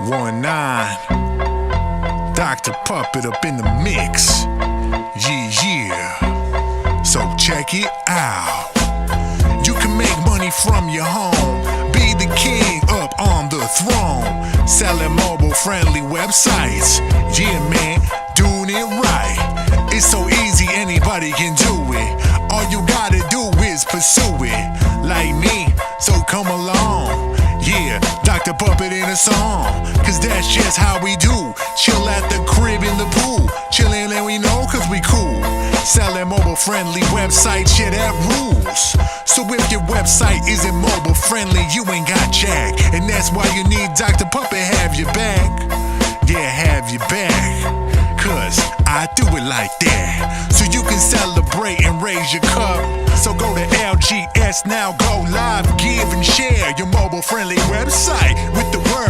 19 Dr. Puppet up in the mix. Yeah. So check it out. You can make money from your home. Be the king up on the throne. Selling mobile friendly websites. Yeah, man, doing it right. It's so easy, anybody can do it. All you gotta do is pursue it. Like me, so come along. Yeah, Dr. Puppet in a song. Cause that's just how we do. Chill at the crib in the pool. Chillin' and we know cause we cool. Selling mobile friendly websites, yeah, that rules. So if your website isn't mobile friendly, you ain't got jack. And that's why you need Dr. Puppet have your back. Yeah, have your back. Cause I do it like that. So you can celebrate and raise your cup. So go to LGS now, go live, give and share your mobile friendly website with the word